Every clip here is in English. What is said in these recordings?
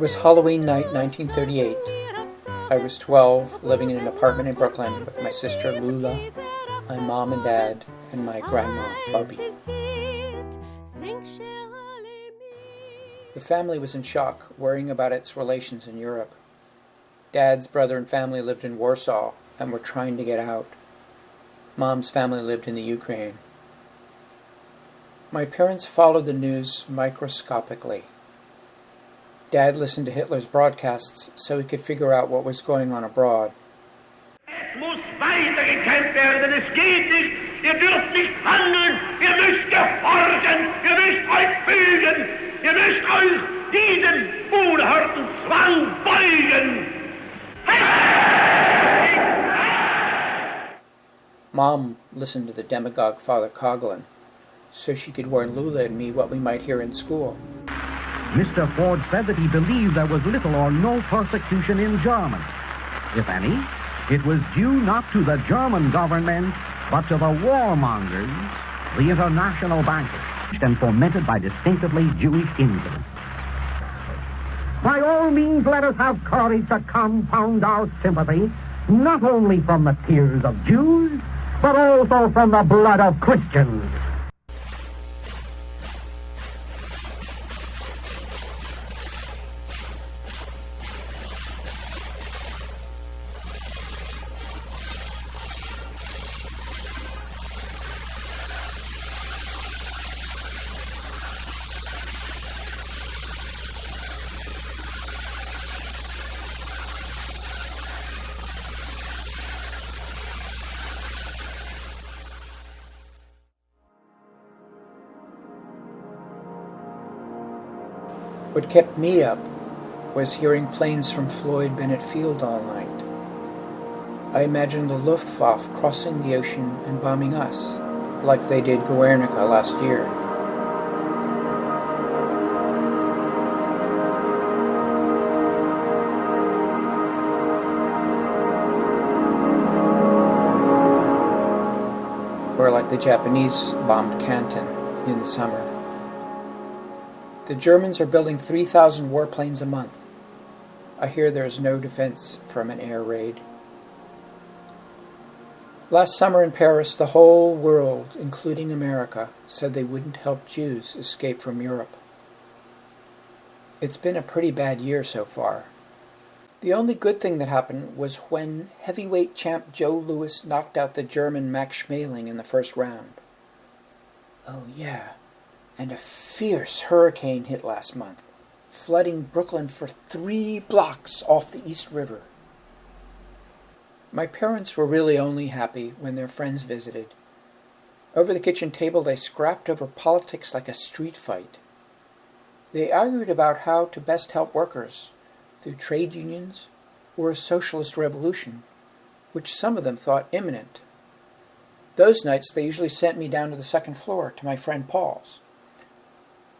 was Halloween night, 1938. I was 12, living in an apartment in Brooklyn with my sister Lula, my mom and dad, and my grandma, Bubby. The family was in shock, worrying about its relations in Europe. Dad's brother and family lived in Warsaw and were trying to get out. Mom's family lived in the Ukraine. My parents followed the news microscopically. Dad listened to Hitler's broadcasts so he could figure out what was going on abroad. Es muss weitergekämpft werden, es geht nicht. Ihr dürft nicht handeln, ihr müsst gehorchen, ihr müsst euch fügen, ihr müsst euch diesem unerhörten Zwang beugen. Mom listened to the demagogue Father Coughlin so she could warn Lula and me what we might hear in school. Mr. Ford said that he believed there was little or no persecution in Germany. If any, it was due not to the German government, but to the warmongers, the international bankers, and fomented by distinctively Jewish influence. By all means, let us have courage to compound our sympathy, not only from the tears of Jews, but also from the blood of Christians. What kept me up was hearing planes from Floyd Bennett Field all night. I imagined the Luftwaffe crossing the ocean and bombing us, like they did Guernica last year. Or like the Japanese bombed Canton in the summer. The Germans are building 3,000 warplanes a month. I hear there is no defense from an air raid. Last summer in Paris, the whole world, including America, said they wouldn't help Jews escape from Europe. It's been a pretty bad year so far. The only good thing that happened was when heavyweight champ Joe Louis knocked out the German Max Schmeling in the first round. Oh yeah. And a fierce hurricane hit last month, flooding Brooklyn for 3 blocks off the East River. My parents were really only happy when their friends visited. Over the kitchen table they scrapped over politics like a street fight. They argued about how to best help workers, through trade unions or a socialist revolution, which some of them thought imminent. Those nights they usually sent me down to the second floor to my friend Paul's,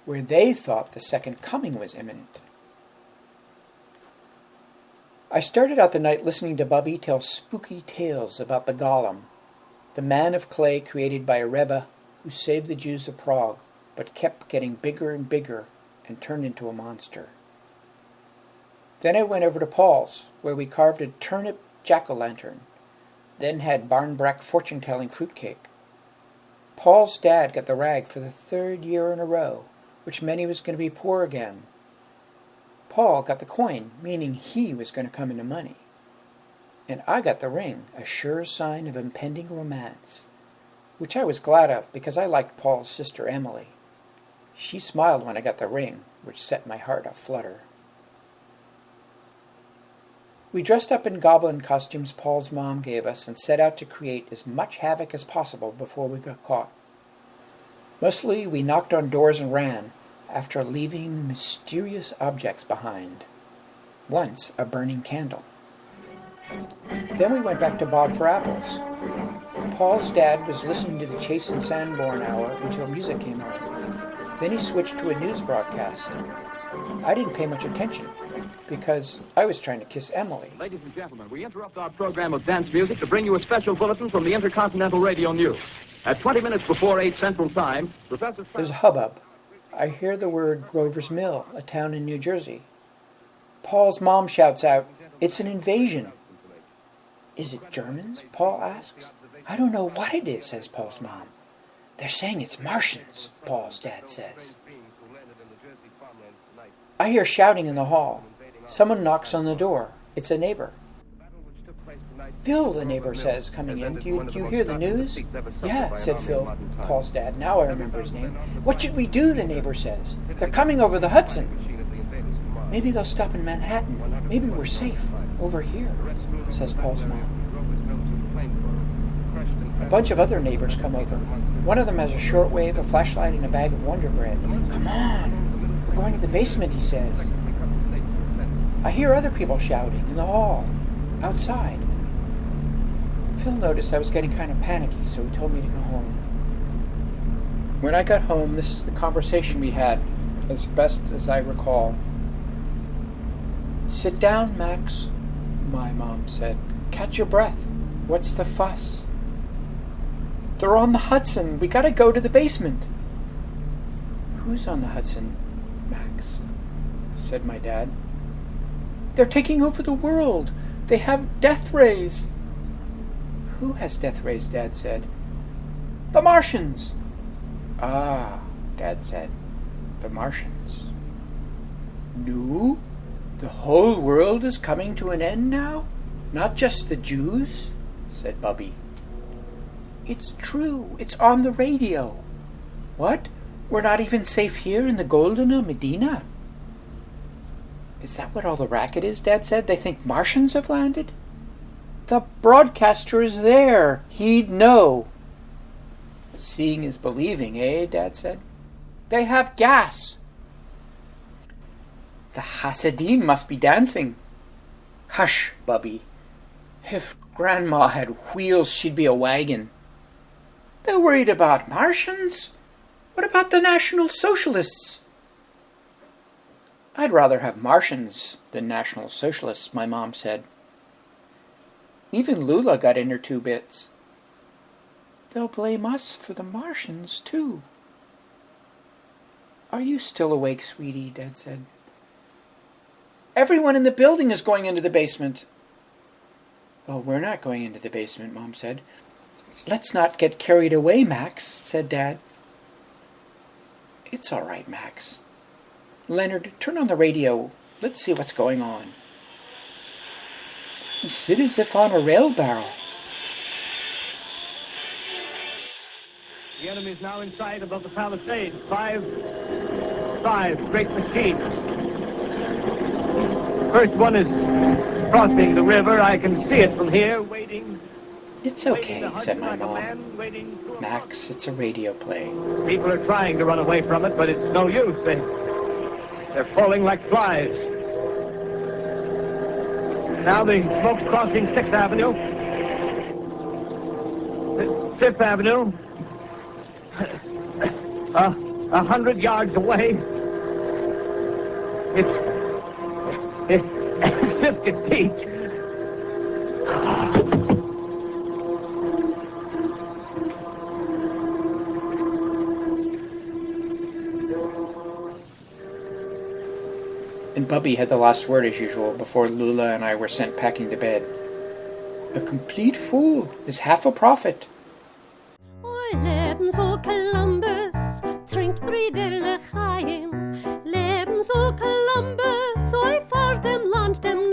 where they thought the second coming was imminent. I started out the night listening to Bubby tell spooky tales about the Golem, the man of clay created by a Rebbe who saved the Jews of Prague, but kept getting bigger and bigger and turned into a monster. Then I went over to Paul's, where we carved a turnip jack-o'-lantern, then had barnbrack fortune-telling fruitcake. Paul's dad got the rag for the 3rd year in a row, which meant he was going to be poor again. Paul got the coin, meaning he was going to come into money. And I got the ring, a sure sign of impending romance, which I was glad of because I liked Paul's sister Emily. She smiled when I got the ring, which set my heart aflutter. We dressed up in goblin costumes Paul's mom gave us and set out to create as much havoc as possible before we got caught. Mostly we knocked on doors and ran, after leaving mysterious objects behind. Once a burning candle. Then we went back to Bob for apples. Paul's dad was listening to the Chase and Sanborn hour until music came on. Then he switched to a news broadcast. I didn't pay much attention, because I was trying to kiss Emily. Ladies and gentlemen, we interrupt our program of dance music to bring you a special bulletin from the Intercontinental Radio News. At 20 minutes before 8 Central Time, Professor... There's a hubbub. I hear the word Grover's Mill, a town in New Jersey. Paul's mom shouts out, "It's an invasion." "Is it Germans?" Paul asks. "I don't know what it is," says Paul's mom. "They're saying it's Martians," Paul's dad says. I hear shouting in the hall. Someone knocks on the door. It's a neighbor. "Phil," the neighbor says, coming in. Do you hear the news?" "Yeah," said Phil, Paul's dad. Now I remember his name. "What should we do?" the neighbor says. "They're coming over the Hudson." "Maybe they'll stop in Manhattan. Maybe we're safe over here," says Paul's mom. A bunch of other neighbors come over. One of them has a shortwave, a flashlight, and a bag of Wonder Bread. "Come on, we're going to the basement," he says. I hear other people shouting in the hall, outside. Phil noticed I was getting kind of panicky, so he told me to go home. When I got home, this is the conversation we had, as best as I recall. "Sit down, Max," my mom said. "Catch your breath. What's the fuss?" "They're on the Hudson. We gotta go to the basement." "Who's on the Hudson, Max?" said my dad. "They're taking over the world. They have death rays." "Who has death rays?" Dad said. "The Martians." "Ah," Dad said. "The Martians." "No? The whole world is coming to an end now? Not just the Jews?" said Bubby. "It's true. It's on the radio." "What? We're not even safe here in the Golden Medina?" "Is that what all the racket is?" Dad said. "They think Martians have landed?" "The broadcaster is there. He'd know." "Seeing is believing, eh?" Dad said. "They have gas." "The Hasidim must be dancing." "Hush, Bubby. If Grandma had wheels, she'd be a wagon." "They're worried about Martians. What about the National Socialists?" "I'd rather have Martians than National Socialists," my mom said. Even Lula got in her 2 bits. "They'll blame us for the Martians, too." "Are you still awake, sweetie?" Dad said. "Everyone in the building is going into the basement." "Well, we're not going into the basement," Mom said. "Let's not get carried away, Max," said Dad. "It's all right, Max. Leonard, turn on the radio. Let's see what's going on." "You sit as if on a rail barrel." The enemy is now in sight above the Palisades. Five great machines. First one is crossing the river. I can see it from here, waiting. "It's okay," said my mom. "Max, it's a radio play." People are trying to run away from it, but it's no use. They're falling like flies. Now the smoke's crossing 6th Avenue. 5th Avenue. 100 yards away. It's 50 feet. And Bubby had the last word as usual before Lula and I were sent packing to bed. "A complete fool is half a prophet." Leben so Columbus, trinkt Brüderle Chaim. Leben so Columbus, oi vor dem Land dem